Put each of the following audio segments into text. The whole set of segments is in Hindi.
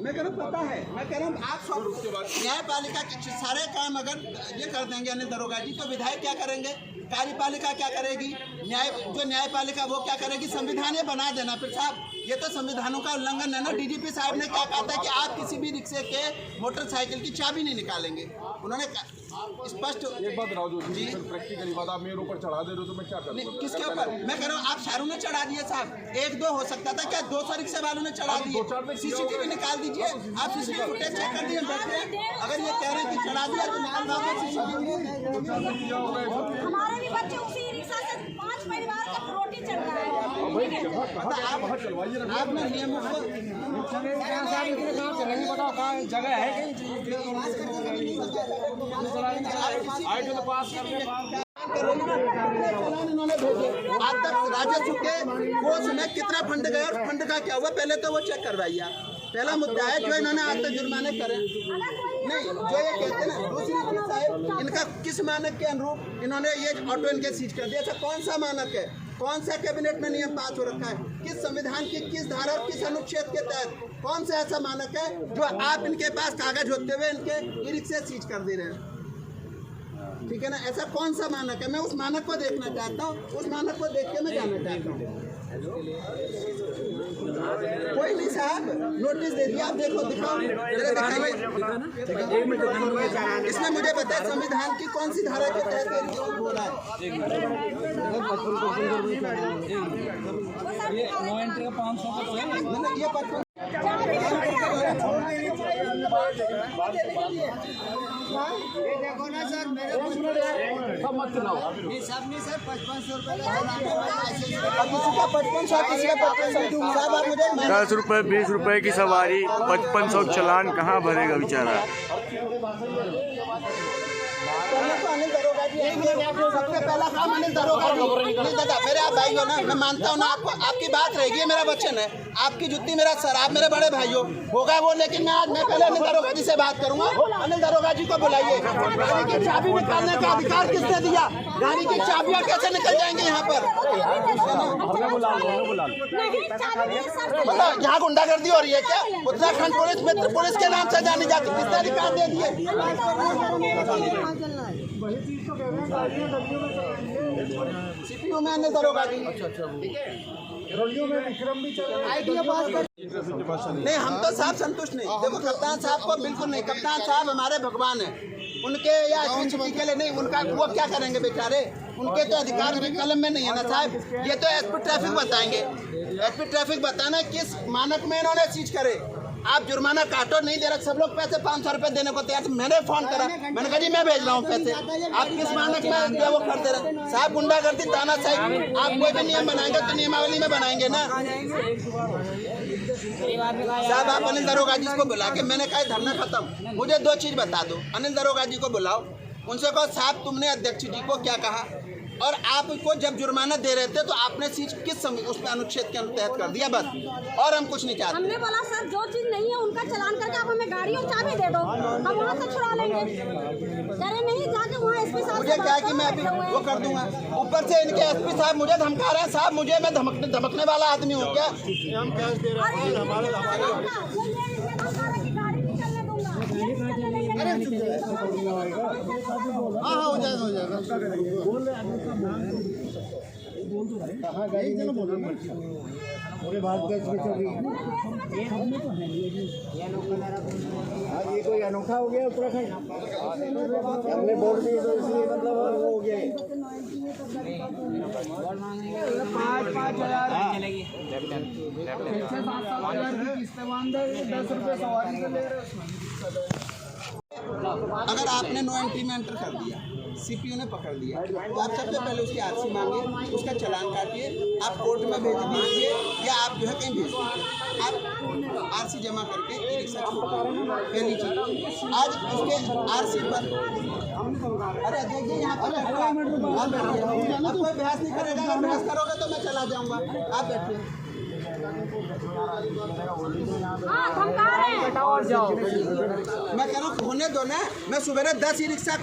मैं कह रहा हूँ पता है, मैं कह रहा हूँ आप न्यायपालिका के सारे काम अगर ये कर देंगे अनिल दरोगा जी तो विधायक क्या करेंगे, कार्यपालिका क्या करेगी, न्यायपालिका वो क्या करेगी, संविधान ये बना देना। फिर साहब ये तो संविधानों का उल्लंघन है ना। डीजीपी साहब ने क्या कहा था कि आप किसी भी रिक्शे के मोटरसाइकिल की चाबी नहीं निकालेंगे। उन्होंने स्पष्ट एक बात राजू जी, प्रैक्टिकली बात आप मेरे ऊपर चढ़ा दे रहे हो तो मैं क्या करूं? किसके ऊपर? मैं कह रहा हूँ आप शाहरुख ने चढ़ा दिए साहब, 1-2 हो सकता था क्या, 200 रिक्शे वालों ने चढ़ा दिए। सीसीटीवी निकाल दीजिए, आप सीसीटीवी फुटेज चेक कर दिए। अगर ये कह रहे हैं कि चढ़ा दिया तो निकाल दो सीसीटीवी। हमारे भी बच्चे उसी रिक्शा से 5 परिवार का रोटी चढ़ रहा है। आपने नियमों को जगह है इन्होंने भेजे। आज तक राजस्व के कोष में कितना फंड गया और फंड का क्या हुआ, पहले तो वो चेक करवाइए। पहला मुद्दा है जो इन्होंने आज तक जुर्माने करे नहीं, जो ये कहते हैं ना। दूसरी चीज साहब, इनका किस मानक के अनुरूप इन्होंने ये ऑटो इनके सीज कर दिया? ऐसा कौन सा मानक है, कौन सा कैबिनेट में नियम पास हो रखा है, किस संविधान की किस धारा और किस अनुच्छेद के तहत कौन सा ऐसा मानक है जो आप इनके पास कागज होते हुए इनके ई रिक्शे सीज कर दे रहे हैं? ठीक है ना, ऐसा कौन सा मानक है? मैं उस मानक को देखना चाहता हूँ, उस मानक को देख के मैं जाना चाहता हूँ। कोई नहीं साहब, नोटिस दे दिया, आप देखो, दिखाओ, दिखाइए। इसमें मुझे बताए संविधान की कौन सी धारा के तहत हो रहा है? ये 500 का तो है ये 55 देखो ना सर, मेरे मत चलाओ। नहीं सर 5500 रुपये का 10 रुपये 20 रुपये की सवारी, 5500 चलान कहाँ भरेगा बेचारा? सबसे पहला काम अनिल दरोगा जी। दादा मेरे आप भाई हो ना, मैं मानता हूँ ना आपको, आपकी बात रहेगी, मेरा वचन है, आपकी जुत्ती मेरा सर, आप मेरे बड़े भाई हो, होगा वो। लेकिन मैं पहले अनिल दरोगा जी से बात करूंगा। अनिल दरोगा जी को बुलाइए। गाड़ी की चाबी निकालने का अधिकार किसने दिया? गाड़ी की चाबियां कैसे निकल जाएंगी यहाँ पर? मतलब यहाँ गुंडागर्दी हो रही है क्या? उत्तराखंड पुलिस मित्र पुलिस के नाम से जानी जाती, किसने अधिकार दे दिए? सीपीयू में अनिल दरोगा जी। नहीं, हम तो साहब संतुष्ट नहीं। देखो कप्तान साहब को बिल्कुल नहीं, कप्तान साहब हमारे भगवान हैं, उनके या छुट्टी के लिए नहीं, उनका वो क्या करेंगे बेचारे, उनके तो अधिकार भी कलम में नहीं है ना साहब। ये तो एसपी ट्रैफिक बताएंगे, एसपी ट्रैफिक बताना किस मानक में इन्होंने चीज करे। आप जुर्माना काटो, नहीं दे रहे, सब लोग पैसे 500 रुपये देने को तैयार। मैंने फोन करा, मैंने कहा जी मैं भेज रहा हूँ पैसे, आप किस मानक में वो करते रहे? साहब गुंडागर्दी तानाशाही, आप कोई भी नियम बनाएंगे तो नियमावली में बनाएंगे ना साहब। आप अनिल दरोगा जी को बुला के, मैंने कहा धरना खत्म, मुझे 2 चीज़ बता दो। अनिल दरोगा जी को बुलाओ, उनसे कहो साहब तुमने अध्यक्ष जी को क्या कहा, और आपको जब जुर्माना दे रहे थे तो आपने चीज किस समय उसमें अनुच्छेद के तहत कर दिया, बस, और हम कुछ नहीं चाहते। हमने बोला सर जो चीज नहीं है उनका चलान करके आप हमें गाड़ी और चाबी दे दो, हम वहाँ से छुड़ा लेंगे। करे नहीं, जाके वहाँ एसपी साहब मुझे क्या है कि मैं अभी वो कर दूंगा। ऊपर से इनके एसपी साहब मुझे धमका रहे हैं। साहब मुझे, मैं धमकने वाला आदमी हूँ क्या? हाँ हो जाएगा, हो जाएगा। कहाँ गई चलो बोलो पूरे भारत देश में चली। ये कोई अनोखा हो गया उत्तराखंड, हमने बोल दिए तो इसलिए मतलब वो हो गया। 5,000 चलेगी, 7,000 की किस्तें मान दे, 10 रुपये सवारी से ले रहे। अगर आपने नो एंट्री में एंटर कर दिया, सीपीयू ने पकड़ लिया, तो आप सबसे पहले उसकी आरसी मांगिए, उसका चालान काटिए, आप कोर्ट में भेज दीजिए या आप जो है कहीं भेज दीजिए। आप आरसी जमा करके ई रिक्शा पहली चीज। आज उसके आरसी पर, अरे देखिए यहाँ पर आप बैठिए, अब कोई बहस नहीं करेगा, अगर बहस करोगे तो मैं चला जाऊँगा। आप बैठिए। हाँ धमका रहे हैं। मैं कह रहा हूँ होने दो ना, मैं सुबह 10 ई रिक्शा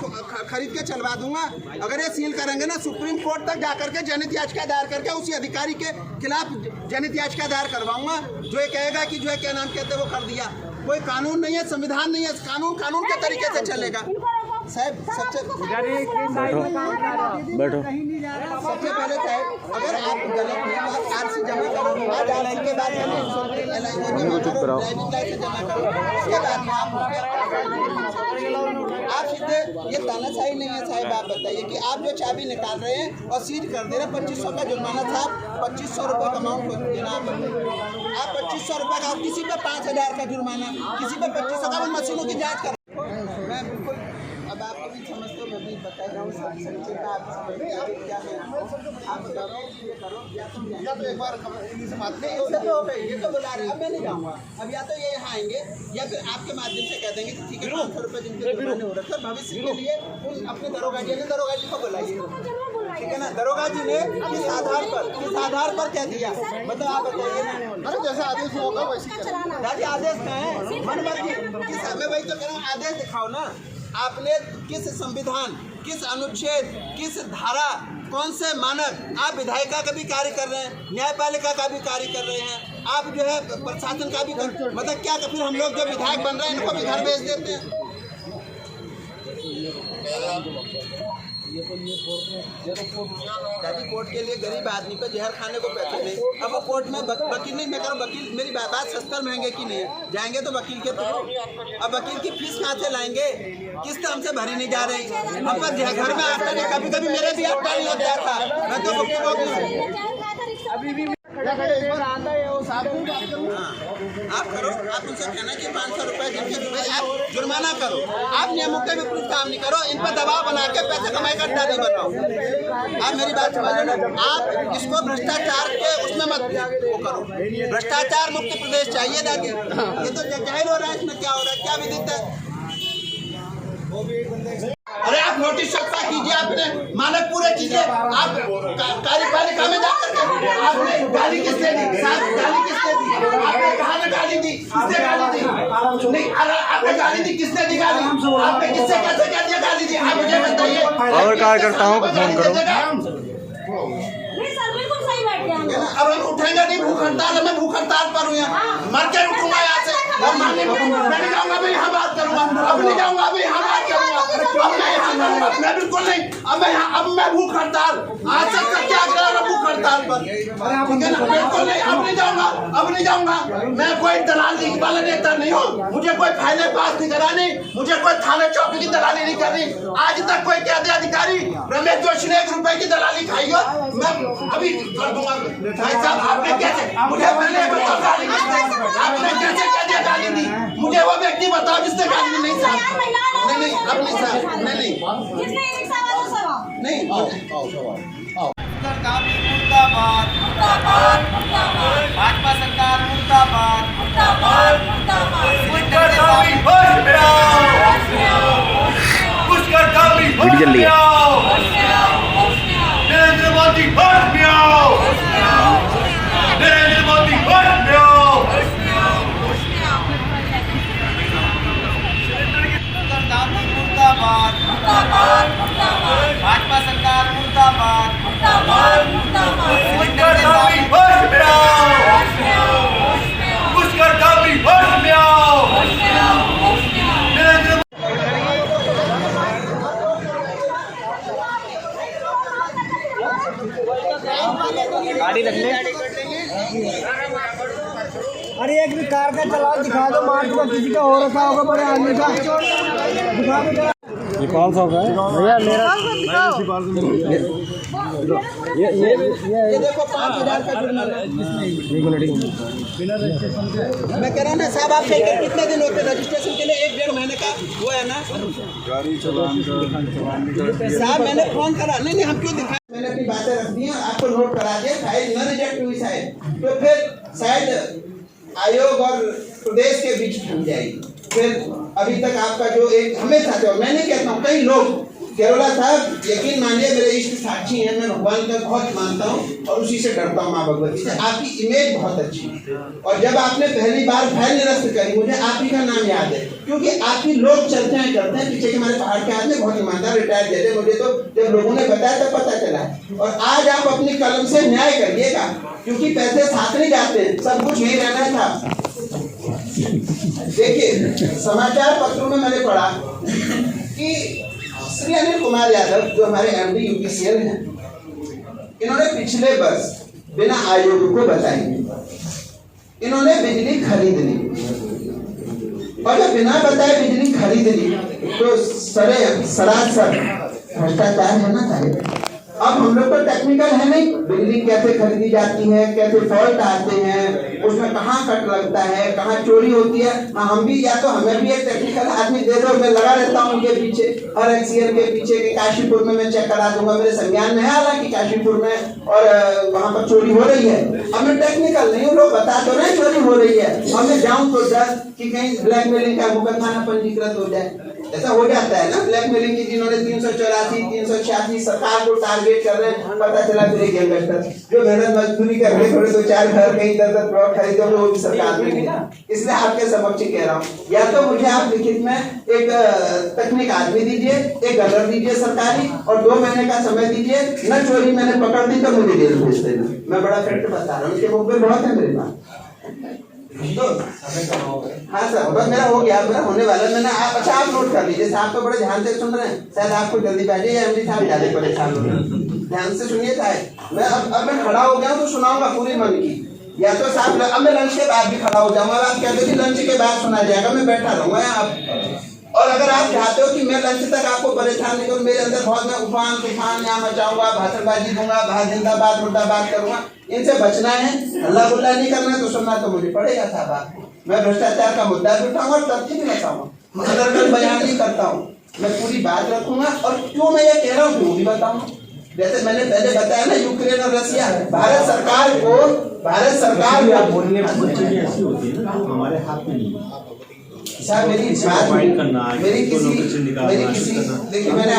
खरीद के चलवा दूंगा। अगर ये सील करेंगे ना, सुप्रीम कोर्ट तक जाकर के जनहित याचिका दायर करके उसी अधिकारी के खिलाफ जनहित याचिका दायर करवाऊंगा, जो ये कहेगा कि जो है क्या नाम कहते हैं वो कर दिया। कोई कानून नहीं है, संविधान नहीं है, कानून के तरीके से चलेगा। साहब सबसे बैठो। सबसे पहले साहब, अगर आप गलत हैं आप आरसी जमा करो, आज आरसी के बाद ड्राइविंग लाइसेंस जमा करो, उसके बाद में आप सीधे, ये तानाशाही नहीं है साहब। आप बताइए कि आप जो चाबी निकाल रहे हैं और सील कर दे रहे हैं, 2500 का जुर्माना साहब, 2500 रुपये का अमाउंट देना आप 2500 रुपये का, किसी पे 5000 का जुर्माना, किसी पे 2500 का। मशीनों की जाँच कर मैं बिल्कुल, अब आप भी समझते हो, मैं भी बता रहा हूँ संक्षेप आप समझते हैं क्या है। आप करो ये करो या तो एक बार इनसे बात नहीं, इससे तो ये तो बुला रहे हैं। अब मैं नहीं जाऊँगा, अब या तो ये यहाँ आएंगे या फिर आपके माध्यम से कह देंगे कि ठीक है 500 रुपये जिनके जुर्माने हो रखे भविष्य के लिए उन अपने दरोगा जी को बुलाइए, ठीक है ना। दरोगा जी ने किस आधार पर क्या दिया, मतलब आप बताइए ना। अरे जैसा आदेश होगा वैसे दादी आदेश का है, मन मर्जी किस, मैं वही तो कह रहा हूँ, आदेश दिखाओ ना। आपने किस संविधान, किस अनुच्छेद, किस धारा, कौन से मानक, आप विधायिका का भी कार्य कर रहे हैं, न्यायपालिका का भी कार्य कर रहे हैं, आप जो है प्रशासन का भी मतलब क्या, फिर हम लोग जो विधायक बन रहे हैं इनको भी घर भेज देते हैं। दादी कोर्ट के लिए गरीब आदमी पे जहर खाने को पैसे नहीं। अब वो कोर्ट में वकील नहीं, मैं कह रहा हूँ वकील, मेरी बात सस्तर महंगे की नहीं है, जाएंगे तो वकील के थ्रू। अब वकील की फीस कहाँ से लाएंगे, किस्त हमसे भरी नहीं जा रही। हम पर घर में आता है, कभी कभी मेरे भी हफ्ता नहीं लग जाता, मैं तो आप करो, आप उनसे कहना कि 500 रुपये जिनके आप जुर्माना करो, आप नियमों के विपरीत काम नहीं करो, इन पर दबाव बना के पैसे कमाई करता नहीं बनाओ। आप मेरी बात समझ लो, आप इसको भ्रष्टाचार के उसमें मत वो करो। भ्रष्टाचार मुक्त प्रदेश चाहिए दादी, ये तो जाहिर हो रहा है, इसमें क्या हो रहा है, क्या विदित है। अरे आप नोटिस छपा कीजिए, आपने मानक पूरे कीजिए, आप कार्यपालिका में जाकर आपने गाली किसने दी, गाली किसने दी, आपने कहा ना गाली दी, किसने गाली दी, नहीं आपने गाली दी, किसने दी गाली, आपने किससे कैसे कह दिया गाली दी, आप मुझे बताइए। और कार्यकर्ताओं को फोन करो। अब हम उठेंगे नहीं, भूख हड़ताल, मैं भूख हड़ताल पर हूँ, मर के उठूंगा यहाँ से, मैं नहीं जाऊंगा, मैं यहाँ बात करूंगा, अब नहीं जाऊंगा, अभी यहाँ बात करूंगा, अब मैं यहाँ, मैं बिल्कुल नहीं, अब मैं भूख हड़ताल, आज तक सत्याग्रह भूख हड़ताल पर, ठीक है ना, बिल्कुल नहीं, अब नहीं जाऊंगा, मैं कोई दलाली वाला नेता नहीं हूँ, मुझे कोई फाइलें पास नहीं करानी, मुझे कोई थाने चौकी की दलाली नहीं करनी। आज तक कोई कहते अधिकारी रमेश जोशी ने 1 रुपए की दलाली खाई हो, मैं अभी कर दूंगा। भाई साहब आपने कैसे, मुझे पहले बताओ गाली किसने, आपने कैसे कह दिया गाली दी, मुझे वो व्यक्ति बताओ जिसने गाली दी। नहीं साहब, नहीं अब नहीं साहब, नहीं मुर्दाबाद, भाजपा सरकार मुर्दाबाद, नरेंद्र मोदी हट में आओ, नरेंद्र मोदी हट में आओ, मुर्दाबाद, भाजपा सरकार मुर्दाबाद, गाड़ी रख ले। अरे एक भी कार का चलान दिखा दो, मार्च को किसी का हो रखा होगा बड़े आदमी का, दिखा दो। ये 500 का है भैया, मेरा ये देखो 5000 का जुर्माना। मैं कह रहा हूँ ना साहब, आप कितने दिन होते रजिस्ट्रेशन के लिए, 1-1.5 महीने का वो है ना गाड़ी चलान साहब। मैंने फोन करा, नहीं हम क्यों दिखाएं, मैंने अपनी बातें रख दी, आपको नोट करा दिया, फाइल न रिजेक्ट हुई शायद, तो फिर शायद आयोग और प्रदेश के बीच फूट जाएगी। फिर अभी तक आपका जो एक हमेशा जो मैं नहीं कहता हूँ, कई लोग केरोला साहब, यकीन मानिए मेरे इष्ट साक्षी हैं, मैं भगवान का बहुत मानता हूँ और उसी से डरता हूँ, माँ भगवती से। आपकी इमेज बहुत अच्छी है और जब आपने पहली बार फैल निरस्त करी, मुझे आप ही का नाम याद है क्योंकि आप ही लोग चर्चाएं करते हैं। पीछे के हमारे पहाड़ के आदमी बहुत ईमानदार रिटायर दे रहे, मुझे तो जब लोगों ने बताया तब पता चला है। और आज आप अपनी कलम से न्याय करिएगा क्योंकि पैसे साथ नहीं जाते, सब कुछ यही रहना था। देखिए समाचार पत्रों में मैंने पढ़ा कि श्री अनिल कुमार यादव जो हमारे एमडी यूपीसीएल हैं, इन्होंने पिछले वर्ष बिना आयोग को बताए इन्होंने बिजली खरीद ली और जब बिना बताए बिजली खरीद ली तो सरासर भ्रष्टाचार होना चाहिए। अब हम लोग तो टेक्निकल है नहीं, बिजली कैसे खरीदी जाती है, कैसे फॉल्ट आते हैं, उसमें कहाँ कट लगता है, कहाँ चोरी होती है। हम भी या तो हमें भी एक टेक्निकल आदमी दे दो, मैं लगा रहता हूँ उनके पीछे, हर एक्सीएल के पीछे के काशीपुर में मैं चेक करा दूंगा, मेरे संज्ञान में है हालांकि काशीपुर में और वहाँ पर चोरी हो रही है। अब मैं टेक्निकल नहीं हूँ, लोग बता तो नहीं चोरी हो रही है, अब मैं जाऊँ तो डर कि कहीं ब्लैकमेलिंग का मुकदमा पंजीकृत हो जाए। ऐसा हो जाता है ना, ब्लैकमेलिंग की जिन्होंने 384, 386 सरकार को टारगेट कर रहे हैं, पता चला फिर एक गैंगस्टर जो मेहनत मजदूरी करके थोड़े 2-4 घर कहीं 10-10 प्लॉट खरीदे वो भी सरकार में मिला। इसलिए आपके समक्ष कह रहा हूँ, या तो मुझे आप लिखित में एक तकनीक आदमी दीजिए, एक गनर दीजिए सरकारी और 2 महीने का समय दीजिए, न चोरी मैंने पकड़ दी तो मुझे जेल भेज देना। मैं बड़ा फैक्ट बता रहा हूँ, इसके मुख में बहुत है मेरे पास। तो हाँ सर, बस मेरा हो गया, मेरा होने वाला। मैंने अच्छा आप नोट कर लीजिए, साहब तो बड़े ध्यान से सुन रहे हैं, शायद आपको जल्दी बैठिए या एमडी साहब ज्यादा परेशान हो रहे हैं। ध्यान से सुनिए साहब, मैं अब मैं खड़ा हो गया तो सुनाऊंगा पूरी मन की, या तो साहब अब मैं लंच के बाद भी खड़ा हो जाऊंगा। आप कहते हो कि लंच के बाद सुना जाएगा, मैं बैठा रहूंगा यहाँ। और अगर आप चाहते हो कि मैं लंच तक आपको परेशान नहीं करूँ, मेरे अंदर बहुत मैं उफान तूफान यहाँ मचाऊंगा, भाषणबाजी दूंगा, जिंदाबाद मुर्दाबाद करूंगा, इनसे बचना है, हल्ला गुल्ला नहीं करना तो सुनना तो मुझे पड़ेगा साहब आपको। मैं भ्रष्टाचार का मुद्दा भी उठाऊंगा और तथ्य भी बताऊंगा, मैं बयान नहीं करता हूँ, मैं पूरी बात रखूंगा और क्यों मैं ये कह रहा हूँ वो भी बताऊंगा। जैसे मैंने पहले बताया ना, यूक्रेन और रशिया, भारत सरकार को बोलने ऐसी होती है ना, हमारे हाथ में नहीं है साहब। मेरी किसी देखिए मैंने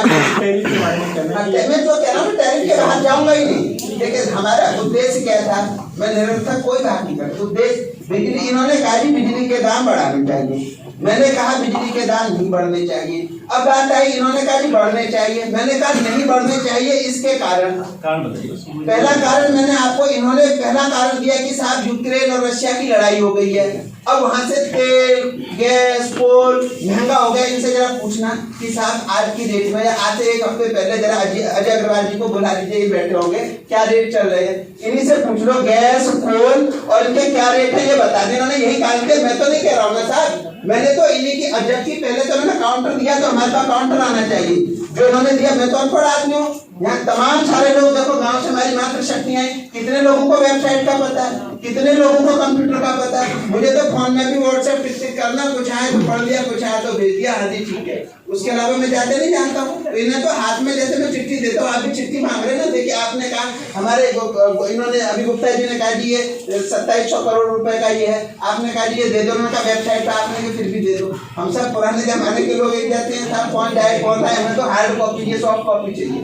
मैं जो कह रहा हूँ टैरिफ के बाहर जाऊंगा ही नहीं। देखिए हमारा उद्देश्य क्या था, मैं निरंतर कोई बात नहीं करता। उद्देश्य बिजली, इन्होंने कहा कि बिजली के दाम बढ़ाने चाहिए, मैंने कहा बिजली के दाम नहीं बढ़ने चाहिए। अब बात आई, इन्होंने कहा कि बढ़ने चाहिए, मैंने कहा नहीं बढ़ने चाहिए। इसके कारण पहला कारण मैंने आपको, इन्होंने पहला कारण दिया कि साहब यूक्रेन और रशिया की लड़ाई हो गई है, अब वहां से तेल गैस कोल महंगा हो गया। इनसे जरा पूछना कि साहब आज की डेट में, आज से 1 हफ्ते पहले जरा अजय अग्रवाल जी को बुला लीजिए, ये बैठे होंगे, क्या रेट चल रहे हैं, इन्हीं से पूछ लो गैस कोल और इनके क्या रेट है ये बता दें। इन्होंने यही कारण दिया, मैं तो नहीं कह रहा हूँ ना साहब, मैंने तो इन्हीं की जबकि पहले तो उन्होंने काउंटर दिया, तो हमारे पास काउंटर आना चाहिए जो इन्होंने दिया। मैं तो अनपढ़ आदमी हूँ, यहाँ तमाम सारे लोग देखो गांव से हमारी मात्र शक्तियां हैं, कितने लोगों को वेबसाइट का पता है, कितने लोगों को कंप्यूटर का पता है। मुझे तो फोन में भी व्हाट्सएप टिक करना, कुछ आए तो पढ़ लिया, कुछ आया तो भेज दिया, हाँ जी ठीक है, उसके अलावा मैं ज्यादा नहीं जानता हूँ। तो इन्हें तो हाथ में जैसे मैं चिट्ठी देता हूँ, आप भी चिट्ठी मांग रहे ना। देखिए आपने कहा हमारे इन्होंने अभी गुप्ता जी ने कहा जी ये 2700 करोड़ रुपए का ये है, आपने कहा जी ये दे दो उनका वेबसाइट पर, आपने फिर भी दे दो। हम सब पुराने जमाने के लोग एक जाते हैं साहब, कौन जाए कौन आए, हमें तो हार्ड कॉपी ये सॉफ्ट कॉपी चाहिए।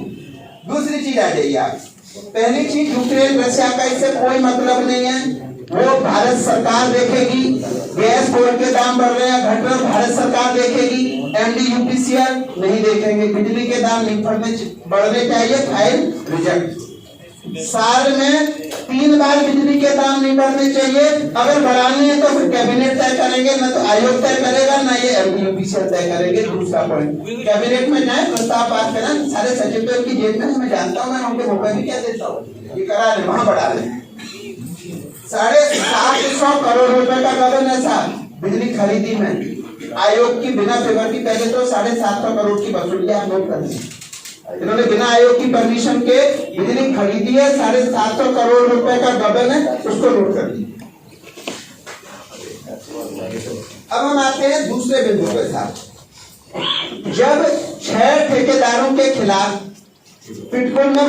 दूसरी चीज आ जाइए आप, पहली चीज यूक्रेन रशिया का इससे कोई मतलब नहीं है, वो भारत सरकार देखेगी। गैस कोल के दाम बढ़ रहे हैं घट रहे, भारत सरकार देखेगी, एमडी यूपीसीएल नहीं देखेंगे। बिजली के दाम नहीं बढ़ने चाहिए, फाइल रिजेक्ट। साल में 3 बार बिजली के दाम नहीं बढ़ने चाहिए, अगर बढ़ानी है तो फिर कैबिनेट तय करेंगे, ना तो आयोग तय करेगा, ना ये एमडी यूपीसीएल तय करेंगे। दूसरा पॉइंट, कैबिनेट में जाए प्रस्ताव पास करें, सारे सचिव की जेब में, मैं जानता हूँ, मैं उनके मुंह में भी क्या देता हूँ, ये करा ले वहां बढ़ा ले। 750 करोड़ रुपए का गबन है साहब बिजली खरीदी में, आयोग की बिना पेपर की पहले तो 750 करोड़ की वसूली आप नोट कर लीजिए। इन्होंने बिना आयोग की परमिशन के बिजली खरीदी है, 750 करोड़ रुपए का गबन है, उसको नोट कर लीजिए। अब हम आते हैं दूसरे बिंदु पे साहब, जब 6 ठेकेदारों के खिलाफ पिटकुल में